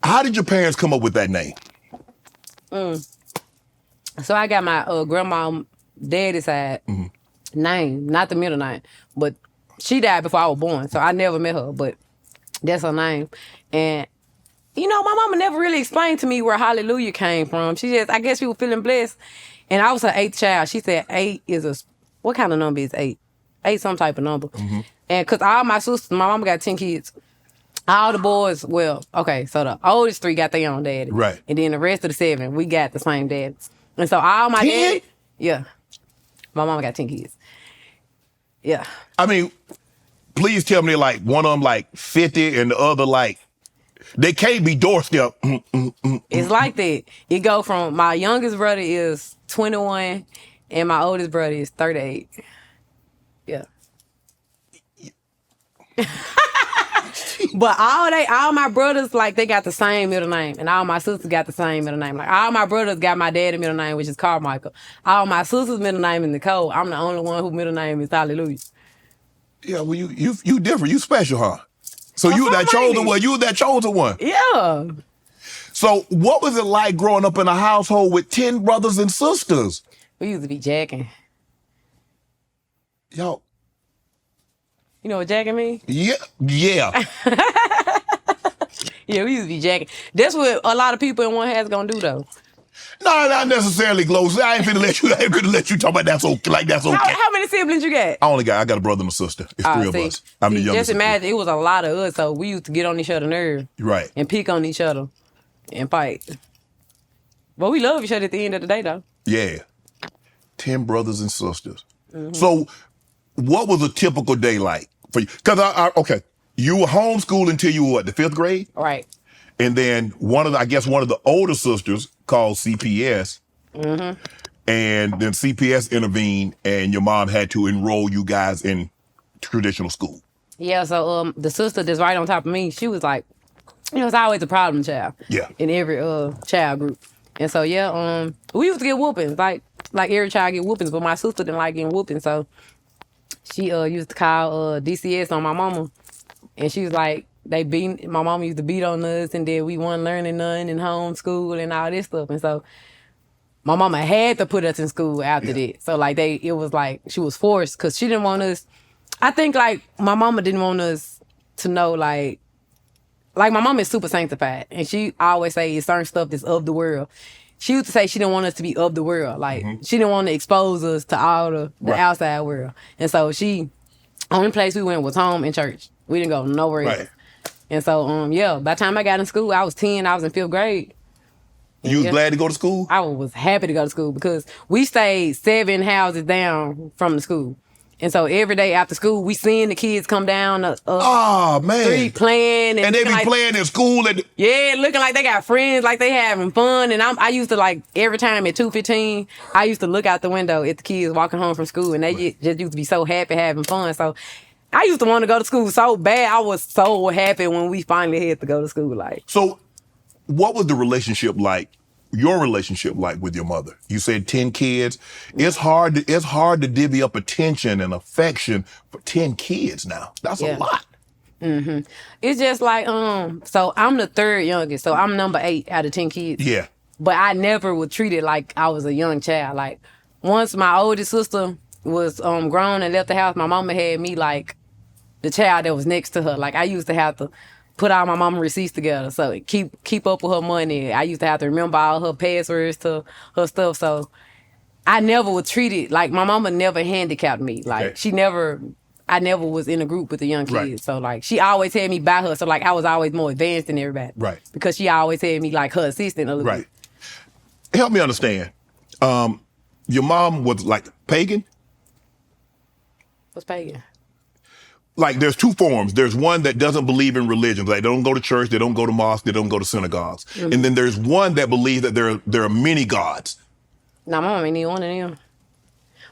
How did your parents come up with that name? So I got my grandma, daddy side name, not the middle name, but she died before I was born, so I never met her, but that's her name. And my mama never really explained to me where Hallelujah came from. She just, I guess she was feeling blessed. And I was her 8th child. She said 8 is what kind of number is 8? 8 some type of number. And because all my sisters, my mama got 10 kids. All the boys, so the oldest 3 got their own daddy. Right. And then the rest of the 7, we got the same daddy. And so all my 10? daddy, yeah. My mama got 10 kids. Yeah. I mean, please tell me like one of them like 50 and the other like, they can't be doorstep. It's like that. It go from my youngest brother is 21 and my oldest brother is 38. Yeah. But all my brothers, like, they got the same middle name, and all my sisters got the same middle name. Like, all my brothers got my daddy's middle name, which is Carmichael. All my sisters' middle name is Nicole. I'm the only one whose middle name is Hallelujah. Yeah, well, you different. You special, huh? So you that chosen one. You that chosen one. Yeah. So what was it like growing up in a household with 10 brothers and sisters? We used to be jacking. Yo. You know what jacking mean? Yeah. Yeah, we used to be jacking. That's what a lot of people in one house gonna do though. No, not necessarily, Glo. I ain't finna let you talk about that's okay. Like that's okay. How many siblings you got? I got a brother and a sister. It's 3 of us. I'm the youngest. Just imagine, it was a lot of us, so we used to get on each other's nerves. Right. And pick on each other and fight. But we love each other at the end of the day, though. Yeah. 10 brothers and sisters. So what was a typical day like for you? Because you were homeschooled until you were what, the 5th grade? Right. And then one of the older sisters called CPS. And then CPS intervened and your mom had to enroll you guys in traditional school. Yeah, so the sister that's right on top of me, she was like, it's always a problem child. Yeah. In every child group. And so we used to get whoopings, like every child get whoopings, but my sister didn't like getting whoopings, so she used to call DCS on my mama. And she was like, my mama used to beat on us, and then we weren't learning none in homeschool and all this stuff. And so my mama had to put us in school after that. So it was like she was forced because she didn't want us. I think like my mama didn't want us to know like my mama is super sanctified, and she always say it's certain stuff that's of the world. She used to say she didn't want us to be of the world. Like she didn't want to expose us to all the outside world. And so only place we went was home and church. We didn't go nowhere else. And so, by the time I got in school, I was 10, I was in 5th grade. And you was glad to go to school? I was happy to go to school because we stayed 7 houses down from the school. And so every day after school, we seeing the kids come down the street playing. And they be playing in school. Yeah, looking like they got friends, like they having fun. And I used to every time at 2:15, I used to look out the window at the kids walking home from school, and they just used to be so happy having fun. So I used to want to go to school so bad. I was so happy when we finally had to go to school. So what was the relationship like, your relationship like with your mother? You said 10 kids. It's hard to divvy up attention and affection for 10 kids now. That's a lot. It's just like, so I'm the 3rd youngest, so I'm number 8 out of 10 kids. Yeah. But I never was treated like I was a young child. Like, once my oldest sister was grown and left the house, my mama had me like the child that was next to her. Like, I used to have to put all my mama receipts together, so keep up with her money. I used to have to remember all her passwords to her stuff. So I never was treated like, my mama never handicapped me. Like I never was in a group with the young kids. Right. So she always had me by her. So I was always more advanced than everybody. Right. Because she always had me like her assistant a little bit. Help me understand. Your mom was like pagan? What's pagan? Like, there's 2 forms. There's one that doesn't believe in religions. They don't go to church, they don't go to mosque, they don't go to synagogues. And then there's one that believes that there are many gods. No, my mama ain't even one of them.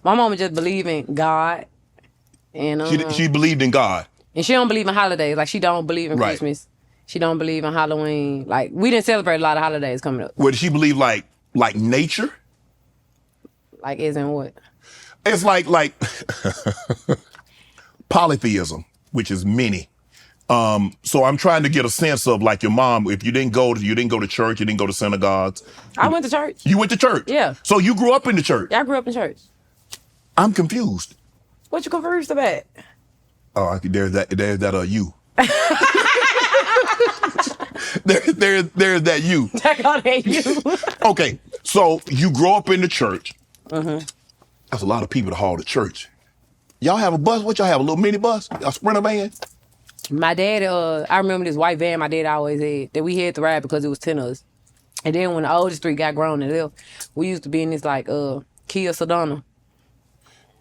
My mama just believe in God. And she believed in God. And she don't believe in holidays. Like, she don't believe in Christmas. She don't believe in Halloween. Like, we didn't celebrate a lot of holidays coming up. What, did she believe like nature? Like, as in what? It's like polytheism, which is many. So I'm trying to get a sense of like your mom. If you didn't go to church, you didn't go to synagogues. I went to church. You went to church. Yeah. So you grew up in the church. Yeah, I grew up in church. I'm confused. What you confused about? Oh, there's that you. there's that you. Check on that you. Okay, so you grow up in the church. Mm-hmm. That's a lot of people to haul to church. Y'all have a bus? What y'all have? A little mini bus? A Sprinter van? My dad, I remember this white van my dad always had that we had to ride because it was 10 of us. And then when the oldest three got grown and left, we used to be in this like Kia Sedona.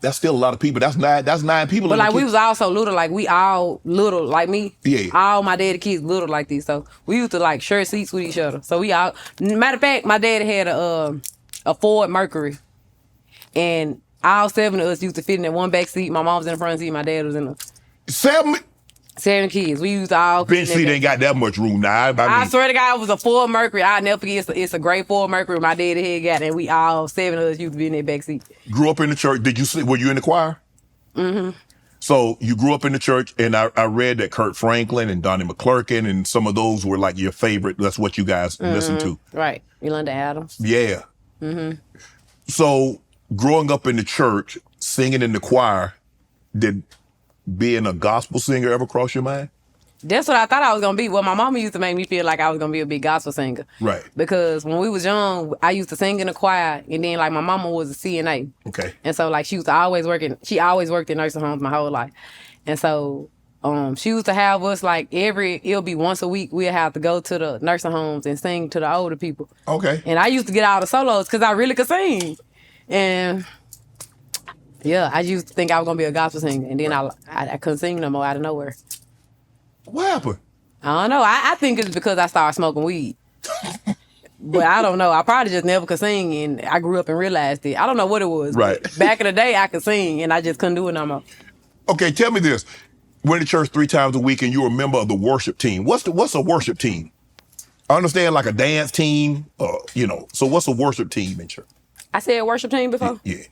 That's still a lot of people. That's nine people. But like we was all so little, like we all little, like me. Yeah. All my daddy kids little like this. So we used to like share seats with each other. So we all, matter of fact, my daddy had a Ford Mercury. And all 7 of us used to fit in that one back seat. My mom was in the front seat, my dad was in the 7 kids. We used to all bench seat ain't got that much room now. I swear to God, it was a Ford Mercury. I'll never forget. It's a great Ford Mercury my daddy had got, and we all 7 of us used to be in that back seat. Grew up in the church. Were you in the choir? Mm-hmm. So you grew up in the church, and I read that Kurt Franklin and Donnie McClurkin and some of those were like your favorite. That's what you guys listened to. Right. Yolanda Adams. Yeah. Mm-hmm. So growing up in the church, singing in the choir, did being a gospel singer ever cross your mind? That's what I thought I was going to be. Well, my mama used to make me feel like I was going to be a big gospel singer. Right. Because when we was young, I used to sing in the choir, and then like my mama was a CNA. Okay. And so like she always worked in nursing homes my whole life. And so she used to have us like it'll be once a week, we'll have to go to the nursing homes and sing to the older people. Okay. And I used to get all the solos because I really could sing. And yeah, I used to think I was going to be a gospel singer. And then I couldn't sing no more out of nowhere. What happened? I don't know. I think it's because I started smoking weed. But I don't know. I probably just never could sing, and I grew up and realized it. I don't know what it was. Right. Back in the day, I could sing, and I just couldn't do it no more. Okay, tell me this. Went to church 3 times a week, and you're a member of the worship team. What's a worship team? I understand like a dance team, so what's a worship team in church? I said worship team before? Yeah.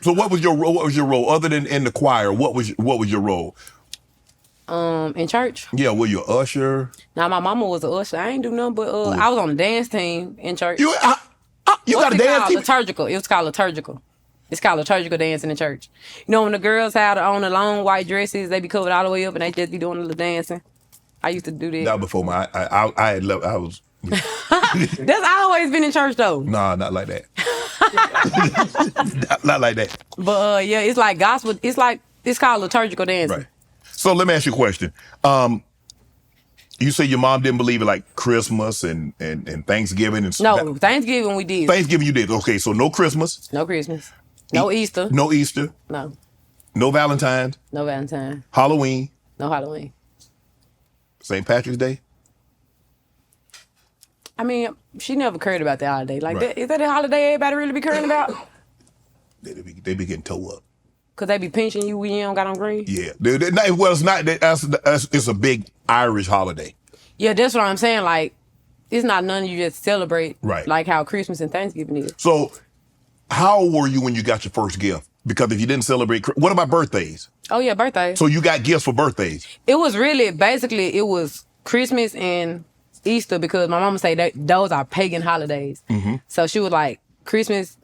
So what was your role? Other than in the choir, what was your role? In church? Yeah, were you an usher? Now, my mama was an usher. I ain't do nothing but, I was on the dance team in church. You got a dance team? Liturgical. It was called liturgical. It's called liturgical dancing in church. You know, when the girls had on the long white dresses, they be covered all the way up and they just be doing a little dancing. I used to do that. That before I was. That's always been in church though. Nah, not like that. not like that. But yeah, it's like gospel. It's called liturgical dancing. Right. So let me ask you a question. You say your mom didn't believe in like Christmas and Thanksgiving and stuff. No, Thanksgiving we did. Thanksgiving you did. Okay, so no Christmas. No Christmas. No Easter. No Easter. No. No Valentine's. No Valentine. Halloween. No Halloween. St. Patrick's Day. I mean, she never cared about the holiday. Like, Right. Is that a holiday everybody really be caring about? They be getting towed up. Because they be pinching you when you don't got on green? Yeah. Well, it's not. It's a big Irish holiday. Yeah, that's what I'm saying. Like, it's not none you just celebrate. Right. Like how Christmas and Thanksgiving is. So, how old were you when you got your first gift? Because if you didn't celebrate, what about birthdays? Oh, yeah, birthday. So you got gifts for birthdays? It was it was Christmas and Easter because my mama say that those are pagan holidays. Mm-hmm. So she was like, Christmas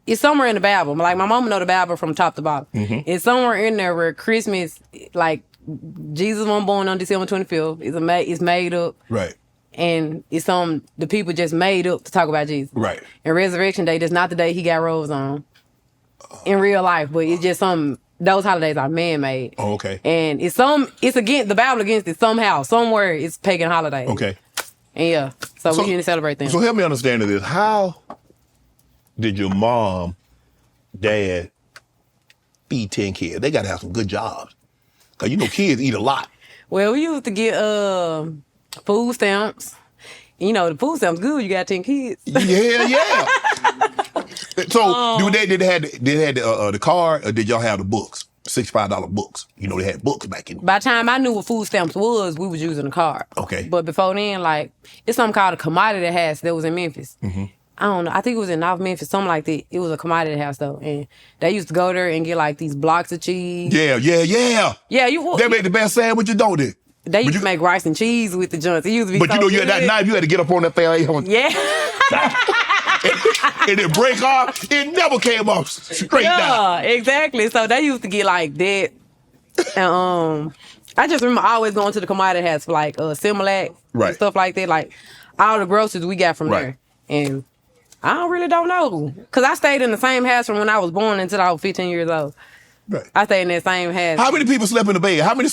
it's somewhere in the Bible. Like my mama know the Bible from top to bottom. Mm-hmm. It's somewhere in there where Christmas, like Jesus wasn't born on December 25th. It's made up. Right. And it's the people just made up to talk about Jesus. Right. And Resurrection Day, that's not the day he got robes on in real life, but it's just those holidays are man-made. Oh, okay. And it's against the Bible against it somehow, somewhere it's pagan holidays. Okay. And yeah, so we didn't celebrate them. So help me understand this. How did your mom, dad feed 10 kids? They got to have some good jobs. Because kids eat a lot. Well, we used to get food stamps. The food stamps good. You got 10 kids. Yeah. So did they have the card or did y'all have the books? $65 books. They had books back in. By the time I knew what food stamps was, we was using a card. Okay. But before then, like, it's something called a commodity house that was in Memphis. Mm-hmm. I don't know. I think it was in North Memphis, something like that. It was a commodity house though, and they used to go there and get like these blocks of cheese. Yeah. Yeah, They make the best sandwiches, don't they? They used to make rice and cheese with the joints. It used to be. But so you know, you good. had that knife, you had to get up on that thing. Yeah. And it break off. It never came off straight down. Yeah, exactly. So they used to get like that. And I just remember always going to the commodity house for like Similac and stuff like that. Like all the groceries we got from there. And I really don't know. Cause I stayed in the same house from when I was born until I was 15 years old. Right. I stayed in that same house. How many people slept in the bed? How many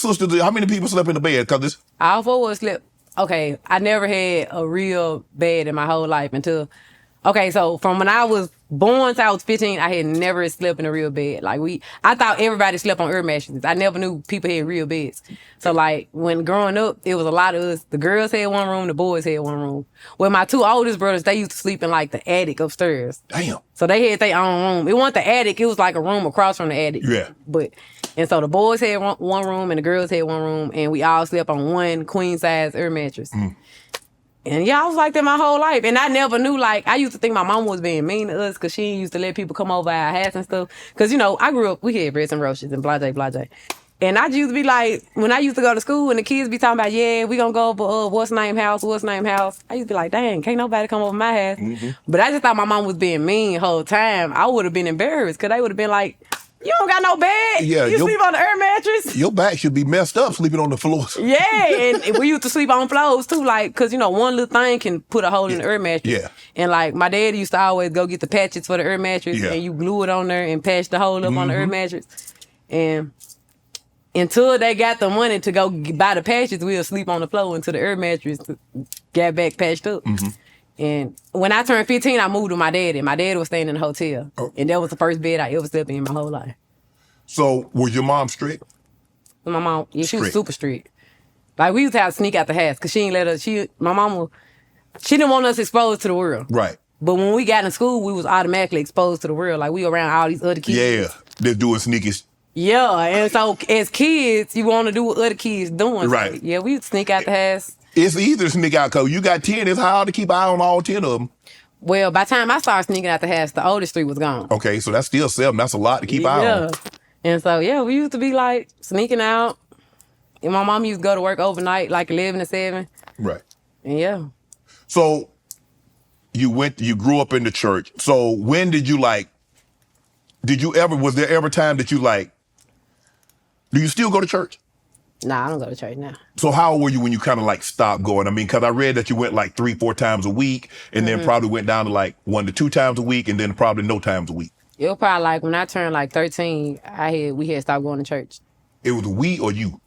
people slept in the bed? Cause this All four of us slept. Okay, I never had a real bed in my whole life until. Okay, so from when I was born till I was 15, I had never slept in a real bed. Like I thought everybody slept on air mattresses. I never knew people had real beds. So like when growing up, it was a lot of us. The girls had one room, the boys had one room. Well, my two oldest brothers, they used to sleep in like the attic upstairs. Damn. So they had their own room. It wasn't the attic. It was like a room across from the attic. Yeah. And so the boys had one room and the girls had one room, and we all slept on one queen size air mattress. And yeah, I was like that my whole life. And I never knew, like, I used to think my mom was being mean to us because she used to let people come over our house and stuff. Because, you know, I grew up, we had breads and roaches and blah, blah. And I used to be like, when I used to go to school and the kids be talking about, yeah, we gonna go over what's name house. I used to be like, dang, can't nobody come over my house. But I just thought my mom was being mean the whole time. I would have been embarrassed because they would have been like, you don't got no bed. Yeah, you sleep on the air mattress. Your back should be messed up sleeping on the floors. Yeah, and we used to sleep on floors too, like, cause you know one little thing can put a hole in the air mattress. Yeah. And like my dad used to always go get the patches for the air mattress, Yeah. and you glue it on there and patch the hole up on the air mattress. And until they got the money to go buy the patches, we'll sleep on the floor until the air mattress got back patched up. And when I turned 15, I moved with my dad, and my dad was staying in a hotel. And that was the first bed I ever slept in my whole life. So, was your mom strict? My mom, yeah, she was super strict. Like, we used to have to sneak out the house, because she ain't let us, my mama, she didn't want us exposed to the world. Right. But when we got in school, we was automatically exposed to the world. Like, we around all these other kids. Yeah, they're doing sneaky. Yeah, and so as kids, you want to do what other kids doing. Right. So, yeah, we would sneak out the house. It's easy to sneak out, because you got 10. It's hard to keep an eye on all 10 of them. Well, by the time I started sneaking out the house, the oldest 3 was gone. Okay, so that's still 7. That's a lot to keep an eye on. And so, yeah, we used to be like sneaking out. And my mom used to go to work overnight, like 11 to 7. Right. And yeah. So you grew up in the church. So when did you was there ever time that you do you still go to church? Nah, I don't go to church now. So how old were you when you kind of stopped going? I mean, because I read that you went 3-4 times a week, and then probably went down to 1 to 2 times a week, and then probably no times a week. It was probably when I turned 13, we had stopped going to church. It was we or you?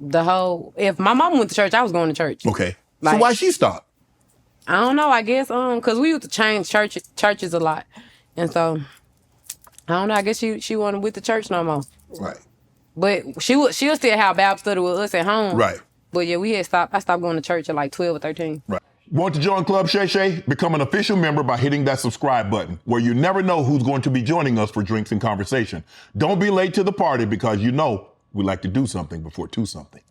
If my mom went to church, I was going to church. Okay. So why she stopped? I don't know, I guess, because we used to change churches a lot. And so, I don't know, I guess she wasn't with the church no more. Right. But she'll still have Bible study with us at home. Right. But yeah, I stopped going to church at 12 or 13. Right. Want to join Club Shay Shay? Become an official member by hitting that subscribe button, where you never know who's going to be joining us for drinks and conversation. Don't be late to the party, because we like to do something before 2 something.